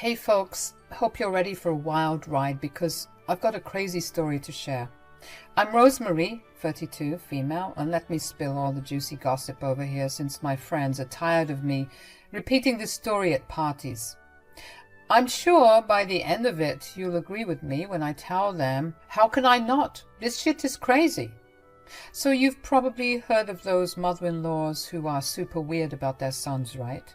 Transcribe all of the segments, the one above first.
Hey folks, hope you're ready for a wild ride because I've got a crazy story to share. I'm Rosemary, 32, female, and let me spill all the juicy gossip over here since my friends are tired of me repeating this story at parties. I'm sure by the end of it you'll agree with me when I tell them, how can I not? This shit is crazy. So you've probably heard of those mother-in-laws who are super weird about their sons, right?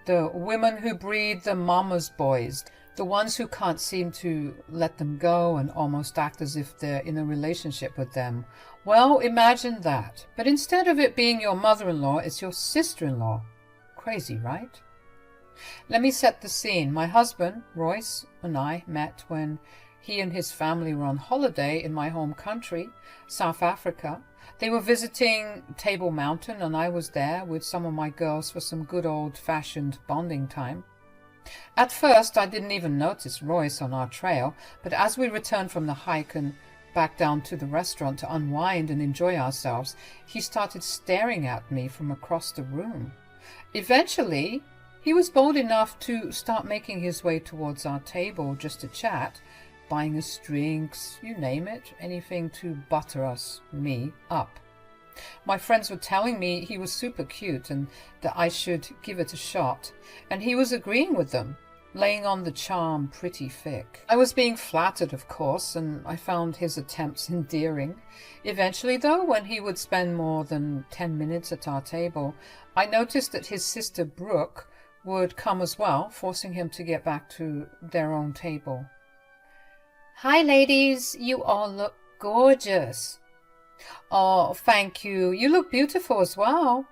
The women who breed the mama's boys, the ones who can't seem to let them go and almost act as if they're in a relationship with them. Well, imagine that. But instead of it being your mother-in-law, it's your sister-in-law. Crazy, right? Let me set the scene. My husband, Royce, and I met when he and his family were on holiday in my home country, South Africa. They were visiting Table Mountain and I was there with some of my girls for some good old-fashioned bonding time. At first I didn't even notice Royce on our trail, but as we returned from the hike and back down to the restaurant to unwind and enjoy ourselves, he started staring at me from across the room. Eventually, he was bold enough to start making his way towards our table just to chat, buying us drinks, you name it, anything to butter us, me, up. My friends were telling me he was super cute and that I should give it a shot, and he was agreeing with them, laying on the charm pretty thick. I was being flattered, of course, and I found his attempts endearing. Eventually, though, when he would spend more than 10 minutes at our table, I noticed that his sister Brooke would come as well, forcing him to get back to their own table. "Hi, ladies. You all look gorgeous." "Oh, thank you. You look beautiful as well."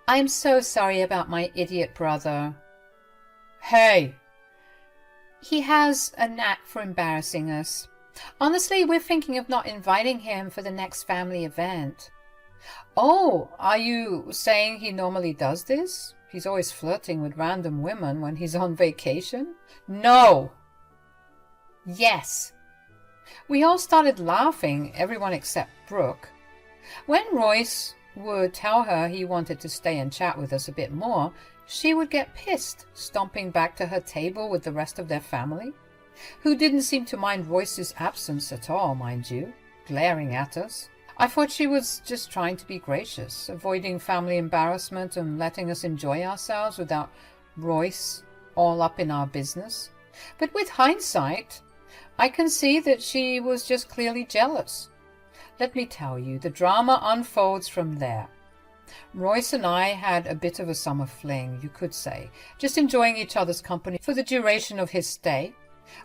"I'm so sorry about my idiot brother." "Hey!" "He has a knack for embarrassing us. Honestly, we're thinking of not inviting him for the next family event." "Oh, are you saying he normally does this? He's always flirting with random women when he's on vacation?" "No!" "Yes." We all started laughing, everyone except Brooke. When Royce would tell her he wanted to stay and chat with us a bit more, she would get pissed, stomping back to her table with the rest of their family, who didn't seem to mind Royce's absence at all, mind you, glaring at us. I thought she was just trying to be gracious, avoiding family embarrassment and letting us enjoy ourselves without Royce all up in our business. But with hindsight, I can see that she was just clearly jealous. Let me tell you, the drama unfolds from there. Royce and I had a bit of a summer fling, you could say, just enjoying each other's company for the duration of his stay.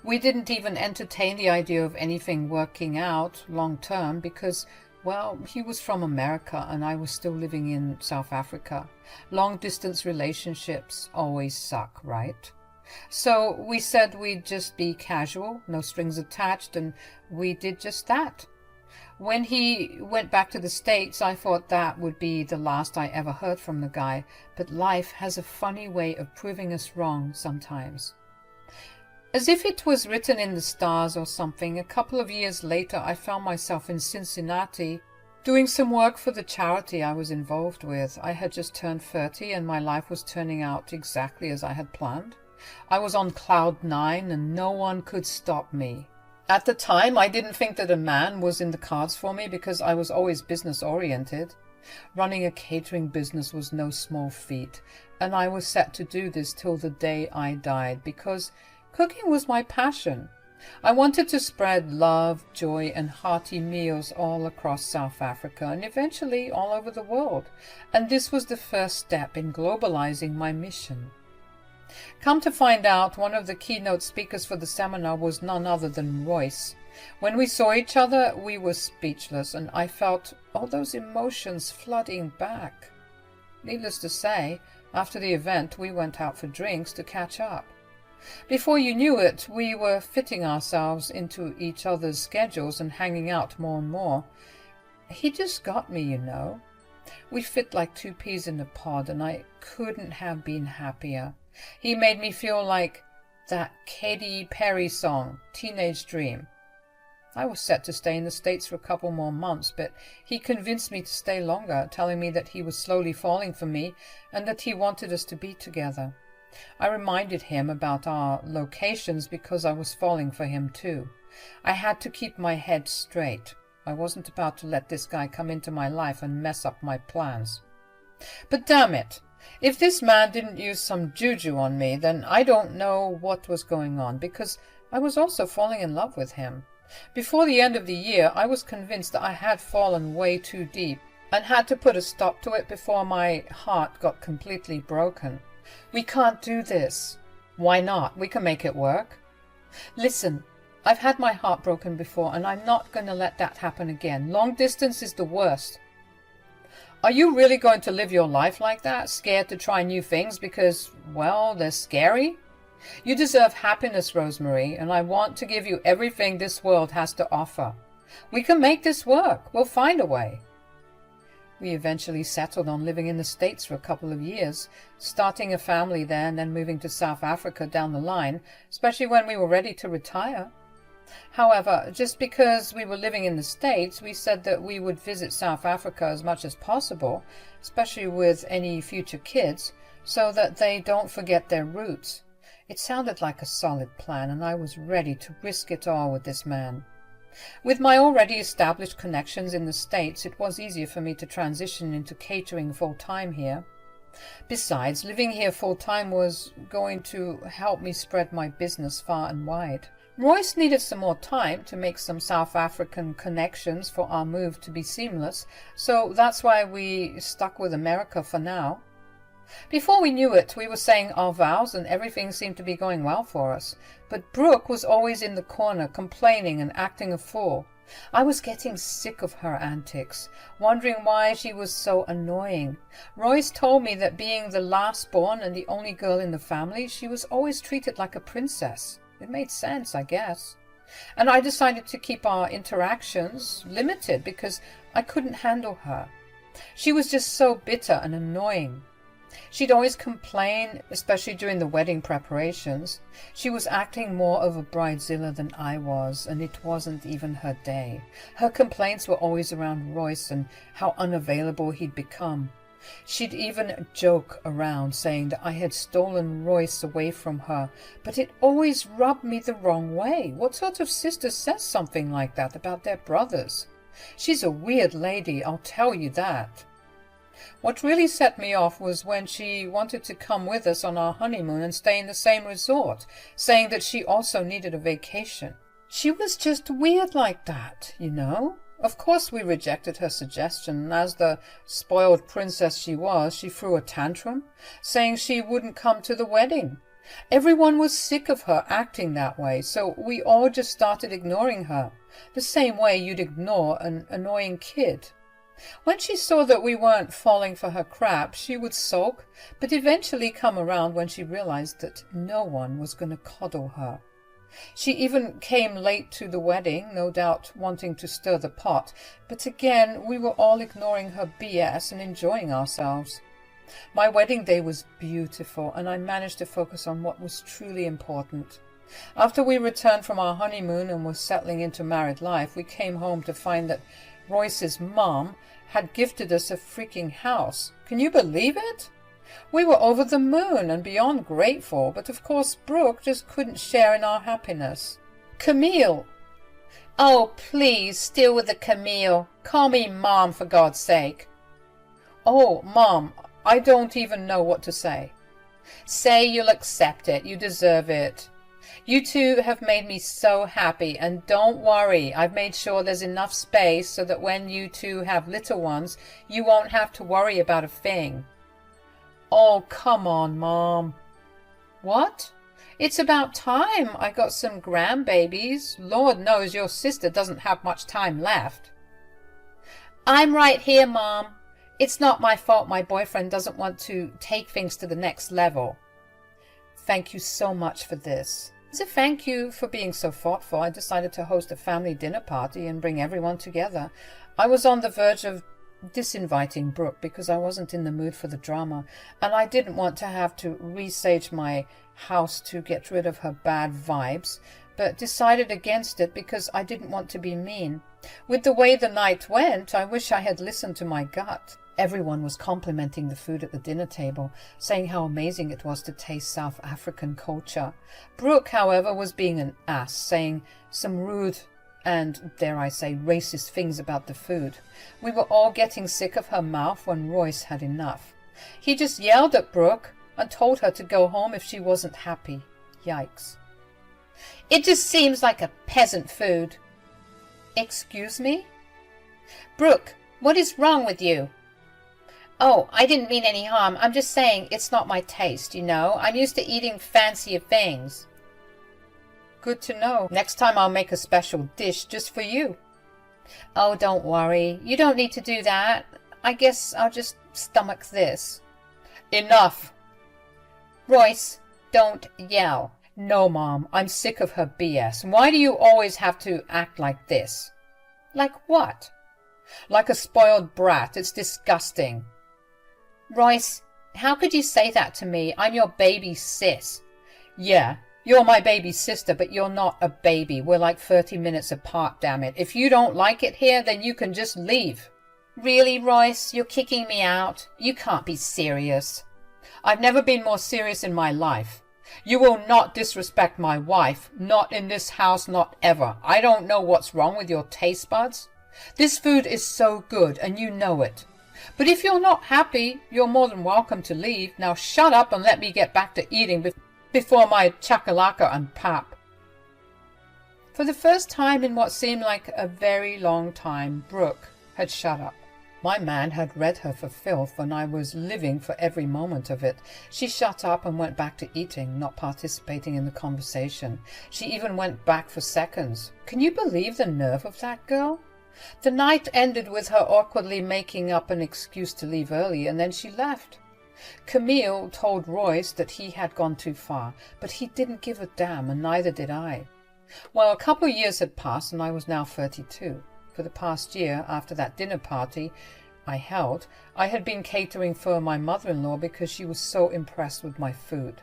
We didn't even entertain the idea of anything working out long term because, well, he was from America and I was still living in South Africa. Long-distance relationships always suck, right? So we said we'd just be casual, no strings attached, and we did just that. When he went back to the States, I thought that would be the last I ever heard from the guy, but life has a funny way of proving us wrong sometimes. As if it was written in the stars or something, a couple of years later I found myself in Cincinnati doing some work for the charity I was involved with. I had just turned 30 and my life was turning out exactly as I had planned. I was on cloud 9 and no one could stop me. At the time, I didn't think that a man was in the cards for me because I was always business-oriented. Running a catering business was no small feat, and I was set to do this till the day I died because cooking was my passion. I wanted to spread love, joy, and hearty meals all across South Africa and eventually all over the world, and this was the first step in globalizing my mission. Come to find out, one of the keynote speakers for the seminar was none other than Royce. When we saw each other, we were speechless, and I felt all those emotions flooding back. Needless to say, after the event, we went out for drinks to catch up. Before you knew it, we were fitting ourselves into each other's schedules and hanging out more and more. He just got me, you know. We fit like two peas in a pod, and I couldn't have been happier. He made me feel like that Katy Perry song, Teenage Dream. I was set to stay in the States for a couple more months, but he convinced me to stay longer, telling me that he was slowly falling for me and that he wanted us to be together. I reminded him about our locations because I was falling for him too. I had to keep my head straight. I wasn't about to let this guy come into my life and mess up my plans. But damn it, if this man didn't use some juju on me, then I don't know what was going on, because I was also falling in love with him. Before the end of the year, I was convinced that I had fallen way too deep and had to put a stop to it before my heart got completely broken. We can't do this. Why not? We can make it work. Listen, I've had my heart broken before, and I'm not going to let that happen again. Long distance is the worst. Are you really going to live your life like that, scared to try new things because, well, they're scary? You deserve happiness, Rosemary, and I want to give you everything this world has to offer. We can make this work. We'll find a way. We eventually settled on living in the States for a couple of years, starting a family there and then moving to South Africa down the line, especially when we were ready to retire. However, just because we were living in the States, we said that we would visit South Africa as much as possible, especially with any future kids, so that they don't forget their roots. It sounded like a solid plan, and I was ready to risk it all with this man. With my already established connections in the States, it was easier for me to transition into catering full-time here. Besides, living here full-time was going to help me spread my business far and wide. Royce needed some more time to make some South African connections for our move to be seamless, so that's why we stuck with America for now. Before we knew it, we were saying our vows and everything seemed to be going well for us. But Brooke was always in the corner, complaining and acting a fool. I was getting sick of her antics, wondering why she was so annoying. Royce told me that being the last born and the only girl in the family, she was always treated like a princess. It made sense, I guess. And I decided to keep our interactions limited because I couldn't handle her. She was just so bitter and annoying. She'd always complain, especially during the wedding preparations. She was acting more of a bridezilla than I was, and it wasn't even her day. Her complaints were always around Royce and how unavailable he'd become. She'd even joke around, saying that I had stolen Royce away from her, but it always rubbed me the wrong way. What sort of sister says something like that about their brothers? She's a weird lady, I'll tell you that. What really set me off was when she wanted to come with us on our honeymoon and stay in the same resort, saying that she also needed a vacation. She was just weird like that, you know. Of course we rejected her suggestion, and as the spoiled princess she was, she threw a tantrum, saying she wouldn't come to the wedding. Everyone was sick of her acting that way, so we all just started ignoring her, the same way you'd ignore an annoying kid. When she saw that we weren't falling for her crap, she would sulk, but eventually come around when she realized that no one was going to coddle her. She even came late to the wedding, no doubt wanting to stir the pot, but again we were all ignoring her BS and enjoying ourselves. My wedding day was beautiful, and I managed to focus on what was truly important. After we returned from our honeymoon and were settling into married life, we came home to find that Royce's mom had gifted us a freaking house. Can you believe it? We were over the moon and beyond grateful, but of course Brooke just couldn't share in our happiness. Camille! Oh, please, still with the Camille. Call me Mom, for God's sake. Oh, Mom, I don't even know what to say. Say you'll accept it. You deserve it. You two have made me so happy, and don't worry, I've made sure there's enough space so that when you two have little ones, you won't have to worry about a thing. Oh, come on, Mom. What? It's about time. I got some grandbabies. Lord knows your sister doesn't have much time left. I'm right here, Mom. It's not my fault my boyfriend doesn't want to take things to the next level. Thank you so much for this. As a thank you for being so thoughtful, I decided to host a family dinner party and bring everyone together. I was on the verge of disinviting Brooke because I wasn't in the mood for the drama, and I didn't want to have to resage my house to get rid of her bad vibes, but decided against it because I didn't want to be mean. With the way the night went, I wish I had listened to my gut. Everyone was complimenting the food at the dinner table, saying how amazing it was to taste South African culture. Brooke, however, was being an ass, saying some rude and, dare I say, racist things about the food. We were all getting sick of her mouth when Royce had enough. He just yelled at Brooke and told her to go home if she wasn't happy. Yikes. It just seems like a peasant food. Excuse me? Brooke, what is wrong with you? Oh, I didn't mean any harm. I'm just saying it's not my taste, you know. I'm used to eating fancier things. Good to know. Next time I'll make a special dish just for you. Oh, don't worry. You don't need to do that. I guess I'll just stomach this. Enough. Royce, don't yell. No, Mom, I'm sick of her BS. Why do you always have to act like this? Like what? Like a spoiled brat. It's disgusting. Royce, how could you say that to me? I'm your baby sis. Yeah, you're my baby sister, but you're not a baby. We're like 30 minutes apart, damn it. If you don't like it here, then you can just leave. Really, Royce? You're kicking me out? You can't be serious. I've never been more serious in my life. You will not disrespect my wife. Not in this house, not ever. I don't know what's wrong with your taste buds. This food is so good, and you know it. But if you're not happy, you're more than welcome to leave. Now shut up and let me get back to eating before my chakalaka and pap. For the first time in what seemed like a very long time, Brooke had shut up. My man had read her for filth, and I was living for every moment of it. She shut up and went back to eating, not participating in the conversation. She even went back for seconds. Can you believe the nerve of that girl? The night ended with her awkwardly making up an excuse to leave early, and then she left. Camille told Royce that he had gone too far, but he didn't give a damn, and neither did I. Well, a couple of years had passed, and I was now 32. For the past year, after that dinner party I held, I had been catering for my mother-in-law because she was so impressed with my food.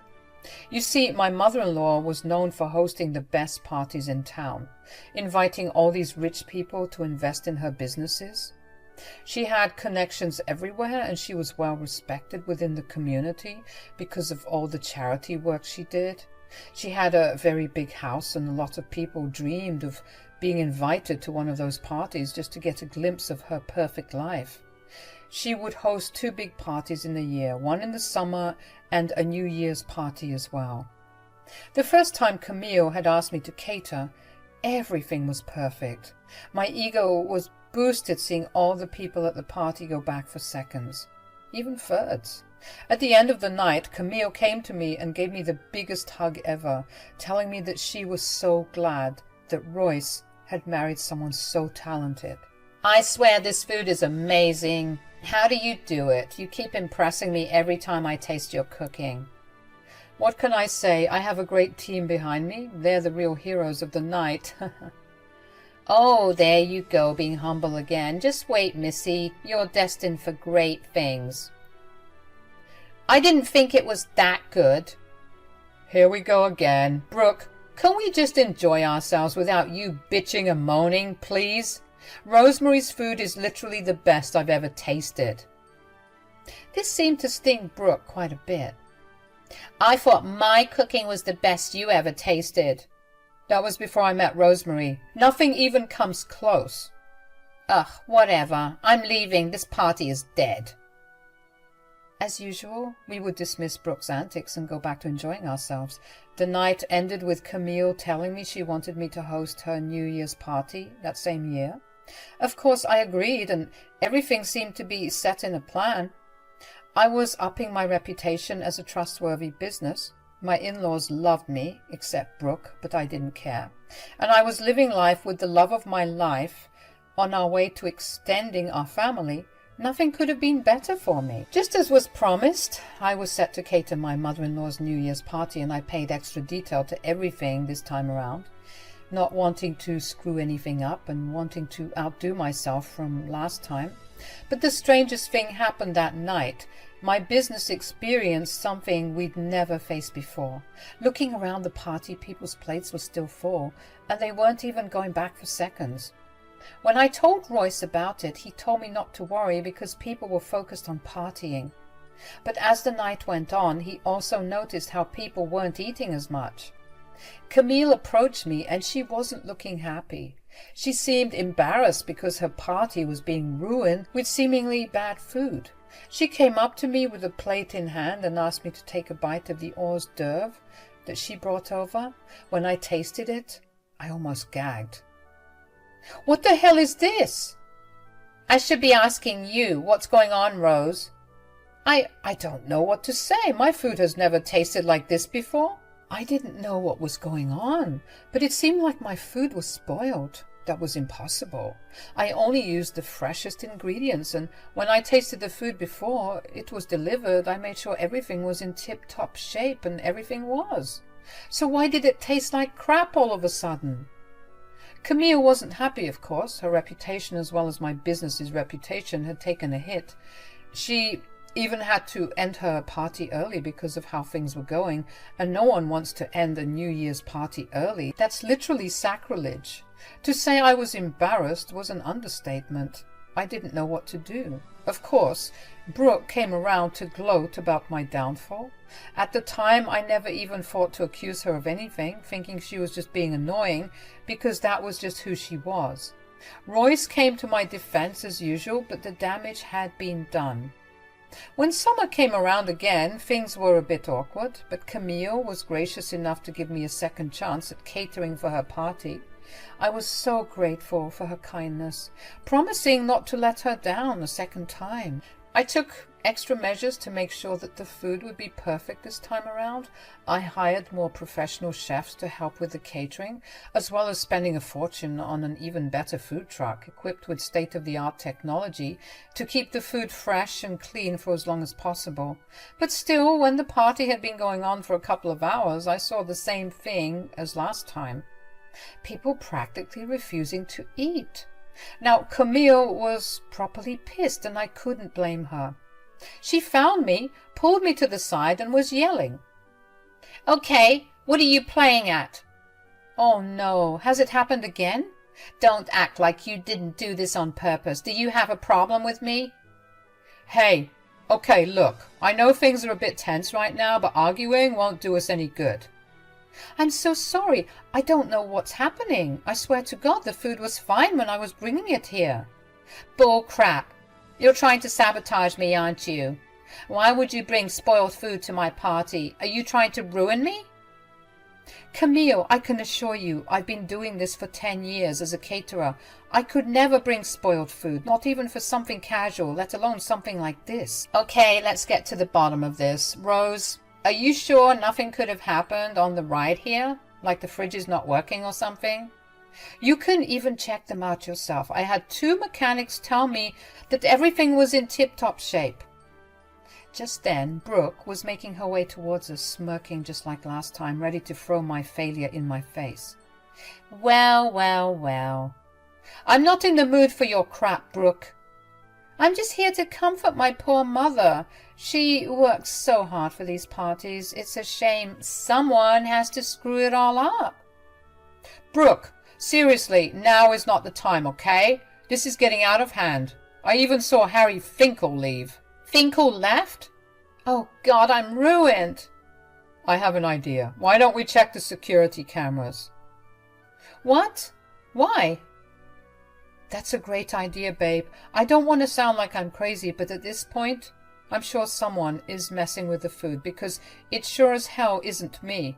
You see, my mother-in-law was known for hosting the best parties in town, inviting all these rich people to invest in her businesses. She had connections everywhere, and she was well respected within the community because of all the charity work she did. She had a very big house, and a lot of people dreamed of being invited to one of those parties just to get a glimpse of her perfect life. She would host 2 big parties in a year, one in the summer and a New Year's party as well. The first time Camille had asked me to cater, everything was perfect. My ego was boosted seeing all the people at the party go back for seconds, even thirds. At the end of the night, Camille came to me and gave me the biggest hug ever, telling me that she was so glad that Royce had married someone so talented. I swear this food is amazing. How do you do it? You keep impressing me every time I taste your cooking. What can I say? I have a great team behind me. They're the real heroes of the night. Oh, there you go, being humble again. Just wait, Missy. You're destined for great things. I didn't think it was that good. Here we go again. Brooke, can we just enjoy ourselves without you bitching and moaning, please? Rosemary's food is literally the best I've ever tasted. This seemed to sting Brooke quite a bit. I thought my cooking was the best you ever tasted. That was before I met Rosemary. Nothing even comes close. Ugh, whatever. I'm leaving. This party is dead. As usual, we would dismiss Brooke's antics and go back to enjoying ourselves. The night ended with Camille telling me she wanted me to host her New Year's party that same year. Of course, I agreed, and everything seemed to be set in a plan. I was upping my reputation as a trustworthy business. My in-laws loved me, except Brooke, but I didn't care. And I was living life with the love of my life on our way to extending our family. Nothing could have been better for me. Just as was promised, I was set to cater my mother-in-law's New Year's party, and I paid extra detail to everything this time around, not wanting to screw anything up and wanting to outdo myself from last time. But the strangest thing happened that night. My business experienced something we'd never faced before. Looking around the party, people's plates were still full, and they weren't even going back for seconds. When I told Royce about it, he told me not to worry because people were focused on partying. But as the night went on, he also noticed how people weren't eating as much. Camille approached me and she wasn't looking happy. She seemed embarrassed because her party was being ruined with seemingly bad food. She came up to me with a plate in hand and asked me to take a bite of the hors d'oeuvre that she brought over. When I tasted it, I almost gagged. "What the hell is this?" "I should be asking you. What's going on, Rose?" I don't know what to say. My food has never tasted like this before." I didn't know what was going on, but it seemed like my food was spoiled. That was impossible. I only used the freshest ingredients, and when I tasted the food before it was delivered, I made sure everything was in tip-top shape, and everything was. So why did it taste like crap all of a sudden? Camille wasn't happy, of course. Her reputation, as well as my business's reputation, had taken a hit. She even had to end her party early because of how things were going, and no one wants to end a New Year's party early. That's literally sacrilege. To say I was embarrassed was an understatement. I didn't know what to do. Of course, Brooke came around to gloat about my downfall. At the time, I never even thought to accuse her of anything, thinking she was just being annoying because that was just who she was. Royce came to my defense as usual, but the damage had been done. When summer came around again, things were a bit awkward, but Camille was gracious enough to give me a second chance at catering for her party. I was so grateful for her kindness, promising not to let her down a second time. I took extra measures to make sure that the food would be perfect this time around. I hired more professional chefs to help with the catering, as well as spending a fortune on an even better food truck equipped with state-of-the-art technology to keep the food fresh and clean for as long as possible. But still, when the party had been going on for a couple of hours, I saw the same thing as last time. People practically refusing to eat. Now, Camille was properly pissed, and I couldn't blame her. She found me, pulled me to the side, and was yelling. "Okay, what are you playing at?" "Oh no, has it happened again?" "Don't act like you didn't do this on purpose. Do you have a problem with me?" "Hey, okay, look, I know things are a bit tense right now, but arguing won't do us any good." "I'm so sorry. I don't know what's happening. I swear to God the food was fine when I was bringing it here." "Bull crap. You're trying to sabotage me, aren't you? Why would you bring spoiled food to my party? Are you trying to ruin me?" "Camille, I can assure you, I've been doing this for 10 years as a caterer. I could never bring spoiled food, not even for something casual, let alone something like this." "Okay, let's get to the bottom of this. Rose, are you sure nothing could have happened on the ride here? Like the fridge is not working or something?" "You can even check them out yourself. I had 2 mechanics tell me that everything was in tip-top shape." Just then, Brooke was making her way towards us, smirking just like last time, ready to throw my failure in my face. Well, well, well. "I'm not in the mood for your crap, Brooke. I'm just here to comfort my poor mother. She works so hard for these parties. It's a shame someone has to screw it all up." "Brooke, seriously, now is not the time, okay? This is getting out of hand. I even saw Harry Finkel leave." "Finkel left? Oh God, I'm ruined." "I have an idea. Why don't we check the security cameras?" "What? Why?" "That's a great idea, babe. I don't want to sound like I'm crazy, but at this point, I'm sure someone is messing with the food because it sure as hell isn't me."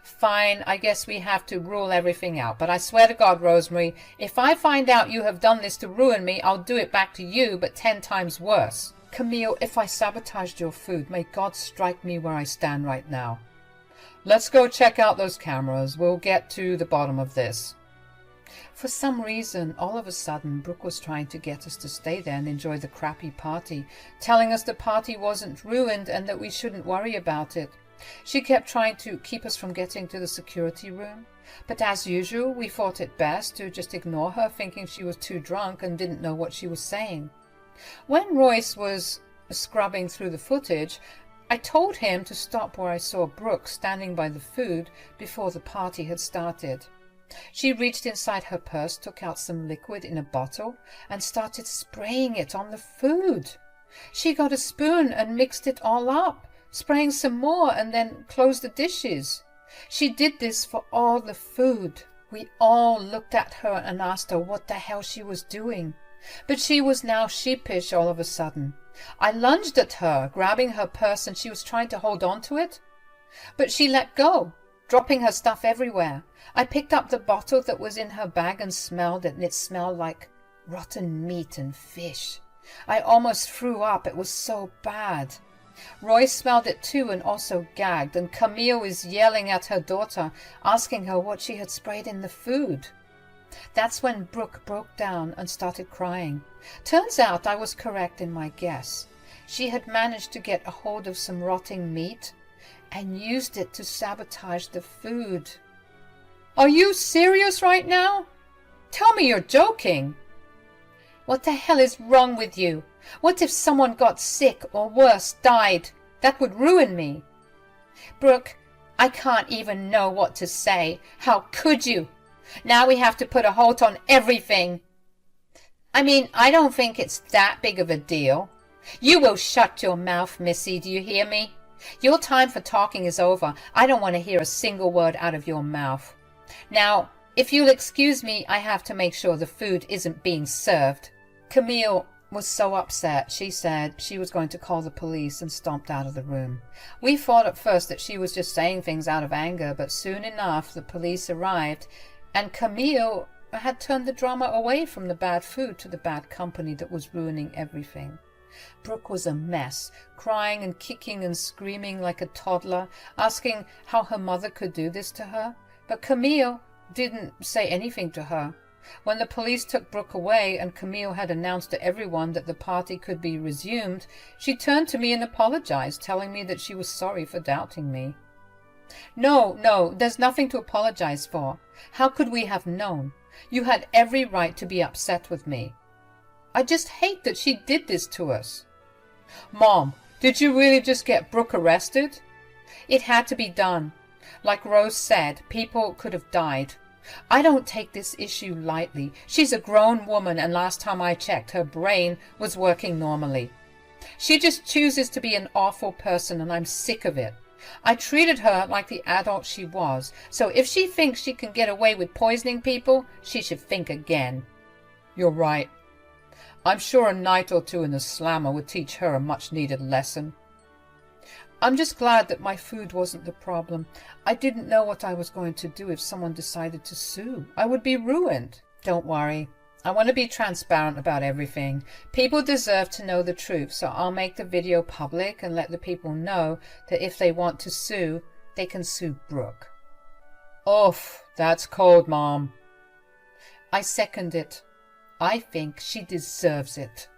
"Fine, I guess we have to rule everything out. But I swear to God, Rosemary, if I find out you have done this to ruin me, I'll do it back to you, but 10 times worse." "Camille, if I sabotaged your food, may God strike me where I stand right now." "Let's go check out those cameras. We'll get to the bottom of this." For some reason, all of a sudden, Brooke was trying to get us to stay there and enjoy the crappy party, telling us the party wasn't ruined and that we shouldn't worry about it. She kept trying to keep us from getting to the security room, but as usual, we thought it best to just ignore her, thinking she was too drunk and didn't know what she was saying. When Royce was scrubbing through the footage, I told him to stop where I saw Brooke standing by the food before the party had started. She reached inside her purse, took out some liquid in a bottle, and started spraying it on the food. She got a spoon and mixed it all up, spraying some more, and then closed the dishes. She did this for all the food. We all looked at her and asked her what the hell she was doing. But she was now sheepish all of a sudden. I lunged at her, grabbing her purse, and she was trying to hold on to it. But she let go, dropping her stuff everywhere. I picked up the bottle that was in her bag and smelled it, and it smelled like rotten meat and fish. I almost threw up. It was so bad. Roy smelled it too and also gagged, and Camille was yelling at her daughter, asking her what she had sprayed in the food. That's when Brooke broke down and started crying. Turns out I was correct in my guess. She had managed to get a hold of some rotting meat and used it to sabotage the food. Are you serious right now? Tell me you're joking. What the hell is wrong with you? What if someone got sick or worse, died? That would ruin me. Brooke, I can't even know what to say. How could you? Now we have to put a halt on everything. I mean, I don't think it's that big of a deal. You will shut your mouth, Missy, do you hear me? Your time for talking is over. I don't want to hear a single word out of your mouth. Now, if you'll excuse me, I have to make sure the food isn't being served. Camille was so upset, she said she was going to call the police and stomped out of the room. We thought at first that she was just saying things out of anger, but soon enough the police arrived, and Camille had turned the drama away from the bad food to the bad company that was ruining everything. Brooke was a mess, crying and kicking and screaming like a toddler, asking how her mother could do this to her. But Camille didn't say anything to her. When the police took Brooke away and Camille had announced to everyone that the party could be resumed, she turned to me and apologized, telling me that she was sorry for doubting me. No, there's nothing to apologize for. How could we have known? You had every right to be upset with me. I just hate that she did this to us. Mom, did you really just get Brooke arrested? It had to be done. Like Rose said, people could have died. I don't take this issue lightly. She's a grown woman, and last time I checked, her brain was working normally. She just chooses to be an awful person, and I'm sick of it. I treated her like the adult she was, so if she thinks she can get away with poisoning people, she should think again. You're right. I'm sure a night or two in the slammer would teach her a much-needed lesson. I'm just glad that my food wasn't the problem. I didn't know what I was going to do if someone decided to sue. I would be ruined. Don't worry. I want to be transparent about everything. People deserve to know the truth, so I'll make the video public and let the people know that if they want to sue, they can sue Brooke. Oof, that's cold, Mom. I second it. I think she deserves it.